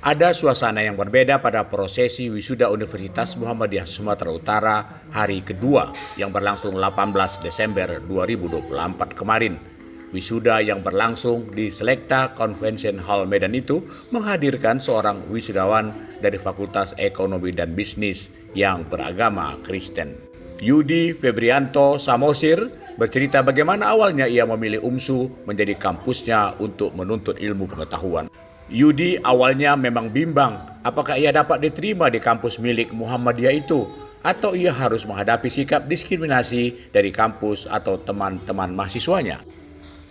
Ada suasana yang berbeda pada prosesi wisuda Universitas Muhammadiyah Sumatera Utara hari kedua yang berlangsung 18 Desember 2024 kemarin. Wisuda yang berlangsung di Selekta Convention Hall Medan itu menghadirkan seorang wisudawan dari Fakultas Ekonomi dan Bisnis yang beragama Kristen. Yudi Febrianto Samosir bercerita bagaimana awalnya ia memilih UMSU menjadi kampusnya untuk menuntut ilmu pengetahuan. Yudi awalnya memang bimbang apakah ia dapat diterima di kampus milik Muhammadiyah itu atau ia harus menghadapi sikap diskriminasi dari kampus atau teman-teman mahasiswanya.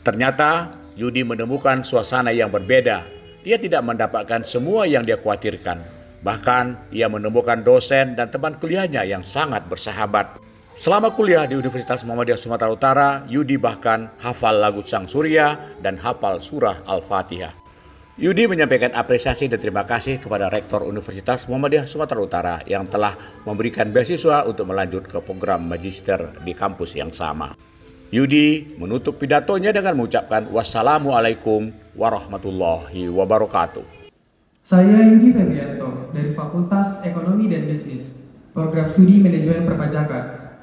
Ternyata Yudi menemukan suasana yang berbeda. Dia tidak mendapatkan semua yang dia khawatirkan. Bahkan ia menemukan dosen dan teman kuliahnya yang sangat bersahabat. Selama kuliah di Universitas Muhammadiyah Sumatera Utara, Yudi bahkan hafal lagu Sang Surya dan hafal surah Al-Fatihah. Yudi menyampaikan apresiasi dan terima kasih kepada Rektor Universitas Muhammadiyah Sumatera Utara yang telah memberikan beasiswa untuk melanjut ke program magister di kampus yang sama. Yudi menutup pidatonya dengan mengucapkan wassalamualaikum warahmatullahi wabarakatuh. Saya Yudi Febrianto dari Fakultas Ekonomi dan Bisnis, program studi manajemen perpajakan.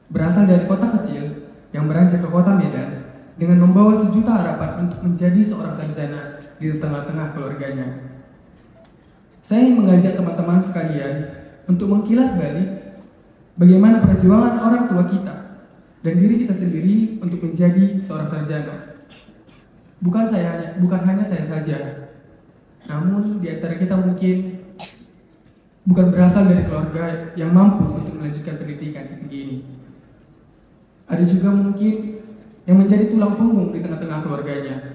Berasal dari kota kecil yang beranjak ke kota Medan dengan membawa sejuta harapan untuk menjadi seorang sarjana di tengah-tengah keluarganya. Saya ingin mengajak teman-teman sekalian untuk mengkilas balik bagaimana perjuangan orang tua kita dan diri kita sendiri untuk menjadi seorang sarjana. Bukan hanya saya saja, namun di antara kita mungkin bukan berasal dari keluarga yang mampu untuk melanjutkan pendidikan setinggi ini. Ada juga mungkin yang menjadi tulang punggung di tengah-tengah keluarganya.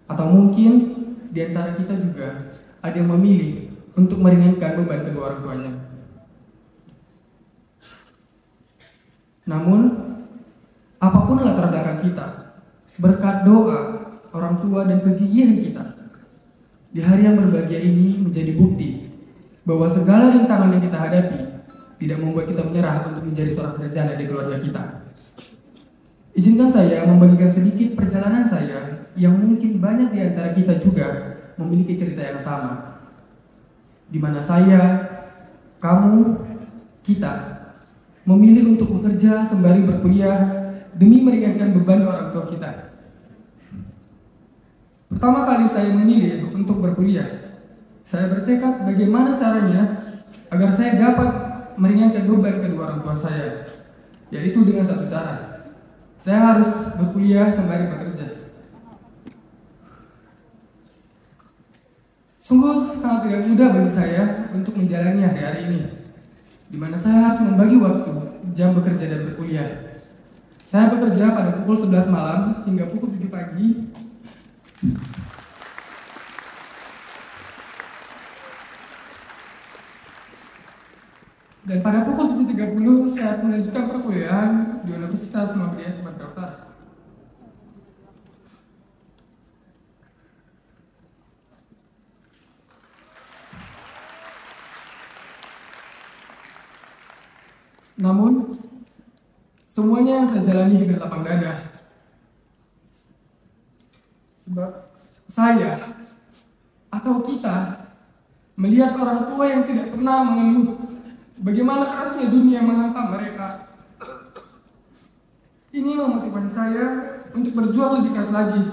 Atau mungkin di antara kita juga ada yang memilih untuk meringankan beban kedua orang tuanya. Namun, apapun latar belakang kita, berkat doa orang tua dan kegigihan kita, di hari yang berbahagia ini menjadi bukti bahwa segala rintangan yang kita hadapi tidak membuat kita menyerah untuk menjadi seorang sarjana di keluarga kita. Izinkan saya membagikan sedikit perjalanan saya yang mungkin banyak di antara kita juga memiliki cerita yang sama. Di mana saya, kamu, kita memilih untuk bekerja sembari berkuliah demi meringankan beban orang tua kita. Pertama kali saya memilih untuk berkuliah, saya bertekad bagaimana caranya agar saya dapat meringankan beban kedua orang tua saya, yaitu dengan satu cara. Saya harus berkuliah sembari bekerja. Sungguh sangat tidak mudah bagi saya untuk menjalani hari-hari ini, di mana saya harus membagi waktu jam bekerja dan berkuliah. Saya bekerja pada pukul 11 malam hingga pukul 7 pagi. Dan pada pukul 7.30 saya melanjutkan perkuliahan di Universitas Muhammadiyah Sumatera Utara. Namun, semuanya saya jalani dengan lapang dada. Sebab saya atau kita melihat orang tua yang tidak pernah mengeluh bagaimana kerasnya dunia menghantam mereka. Ini memotivasi saya untuk berjuang lebih keras lagi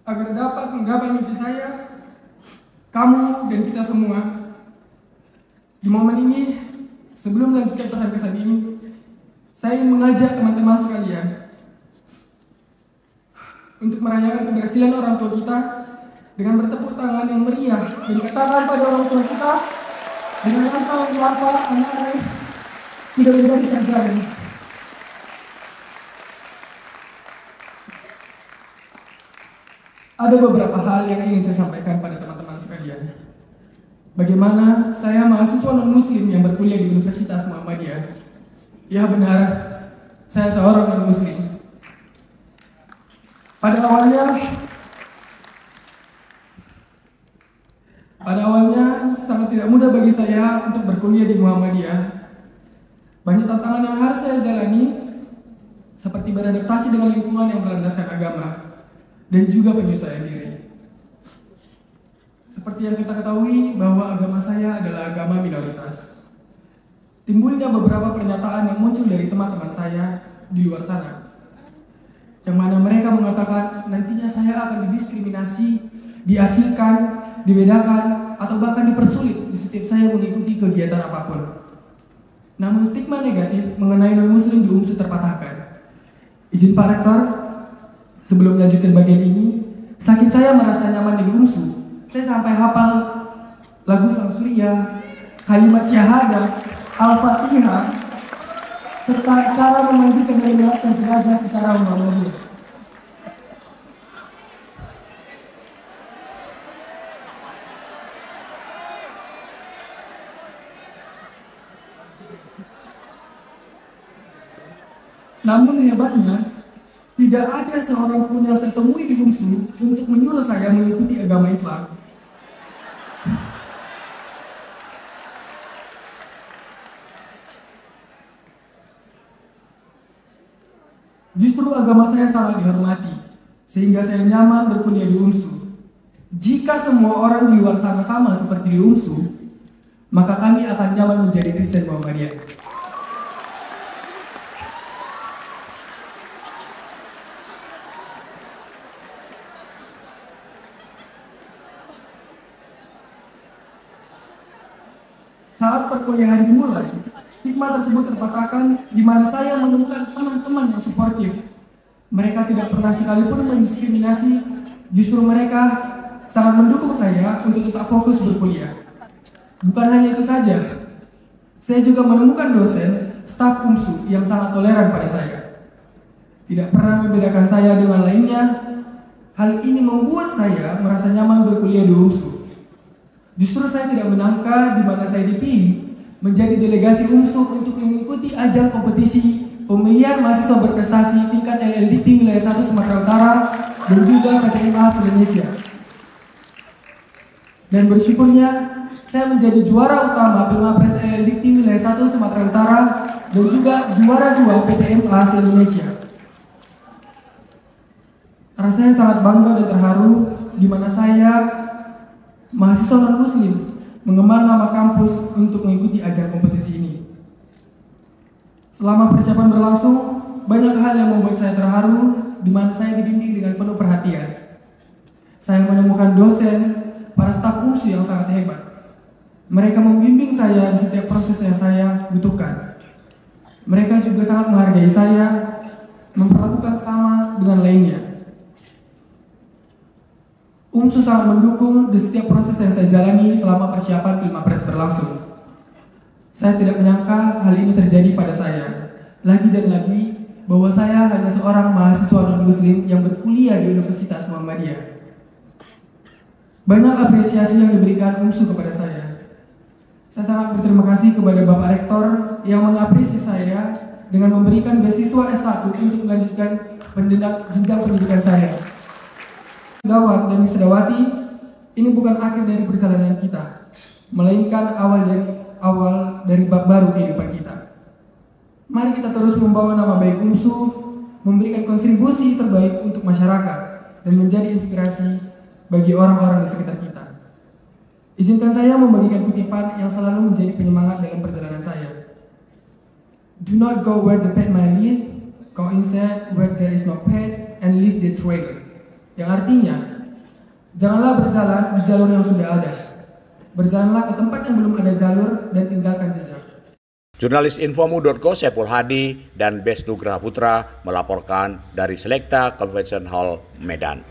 agar dapat menggapai mimpi saya, kamu dan kita semua. Di momen ini, sebelum melanjutkan pesan-pesan ini, saya ingin mengajak teman-teman sekalian untuk merayakan keberhasilan orang tua kita dengan bertepuk tangan yang meriah dan katakan pada orang tua kita dengan kata berapa anak sudah menjadi sarjana. Ada beberapa hal yang ingin saya sampaikan pada teman-teman sekalian. Bagaimana saya mahasiswa non-muslim yang berkuliah di Universitas Muhammadiyah. Ya benar, saya seorang non-muslim. Pada awalnya sangat tidak mudah bagi saya untuk berkuliah di Muhammadiyah. Banyak tantangan yang harus saya jalani, seperti beradaptasi dengan lingkungan yang berlandaskan agama dan juga penyesuaian diri. Seperti yang kita ketahui bahwa agama saya adalah agama minoritas. Timbulnya beberapa pernyataan yang muncul dari teman-teman saya di luar sana, yang mana mereka mengatakan nantinya saya akan didiskriminasi, diasingkan, dibedakan, atau bahkan dipersulit di setiap saya mengikuti kegiatan apapun. Namun stigma negatif mengenai non-muslim di UMSU terpatahkan. Izin Pak Rektor, sebelum melanjutkan bagian ini, saking saya merasa nyaman di UMSU, saya sampai hafal lagu Sang Surya, kalimat syahadat, Al-Fatihah, serta cara memandikan dan menyolatkan jenazah secara Muhammadiyah. Namun hebatnya, tidak ada seorang pun yang saya temui di UMSU untuk menyuruh saya mengikuti agama Islam. Justru agama saya sangat dihormati, sehingga saya nyaman berkuliah di UMSU. Jika semua orang di luar sana sama seperti di UMSU, maka kami akan nyaman menjadi Kristen Muhammadiyah. Saat perkuliahan dimulai, stigma tersebut terpatahkan di mana saya menemukan teman-teman yang suportif. Mereka tidak pernah sekalipun mendiskriminasi, justru mereka sangat mendukung saya untuk tetap fokus berkuliah. Bukan hanya itu saja, saya juga menemukan dosen, staf UMSU yang sangat toleran pada saya. Tidak pernah membedakan saya dengan lainnya. Hal ini membuat saya merasa nyaman berkuliah di UMSU. Justru saya tidak menyangka di mana saya dipilih menjadi delegasi UMSU untuk mengikuti ajang kompetisi pemilihan mahasiswa berprestasi tingkat LLDT wilayah 1 Sumatera Utara dan juga PTMA Indonesia. Dan bersyukurnya saya menjadi juara utama Pilmapres LLDT wilayah 1 Sumatera Utara dan juga juara 2 PTMA Indonesia. Rasanya sangat bangga dan terharu di mana saya mahasiswa non-muslim mengemban nama kampus untuk mengikuti ajang kompetisi ini. Selama persiapan berlangsung, banyak hal yang membuat saya terharu, di mana saya dibimbing dengan penuh perhatian. Saya menemukan dosen, para staf UMSU yang sangat hebat. Mereka membimbing saya di setiap proses yang saya butuhkan. Mereka juga sangat menghargai saya, memperlakukan sama dengan lainnya. UMSU sangat mendukung di setiap proses yang saya jalani selama persiapan Pilmapres berlangsung. Saya tidak menyangka hal ini terjadi pada saya. Lagi dan lagi, bahwa saya hanya seorang mahasiswa non-muslim yang berkuliah di Universitas Muhammadiyah. Banyak apresiasi yang diberikan UMSU kepada saya. Saya sangat berterima kasih kepada Bapak Rektor yang mengapresiasi saya dengan memberikan beasiswa S1 untuk melanjutkan jenjang pendidikan saya. Kawan dan Wisudawati, ini bukan akhir dari perjalanan kita, melainkan awal dari bab baru kehidupan kita. Mari kita terus membawa nama baik UMSU, memberikan kontribusi terbaik untuk masyarakat, dan menjadi inspirasi bagi orang-orang di sekitar kita. Izinkan saya membagikan kutipan yang selalu menjadi penyemangat dalam perjalanan saya. Do not go where the path may lead, go instead where there is no path and leave the trail. Yang artinya, janganlah berjalan di jalur yang sudah ada. Berjalanlah ke tempat yang belum ada jalur dan tinggalkan jejak. Jurnalis Infomu.co Saiful Hadi dan Bes Nugraha Putra melaporkan dari Selekta Convention Hall Medan.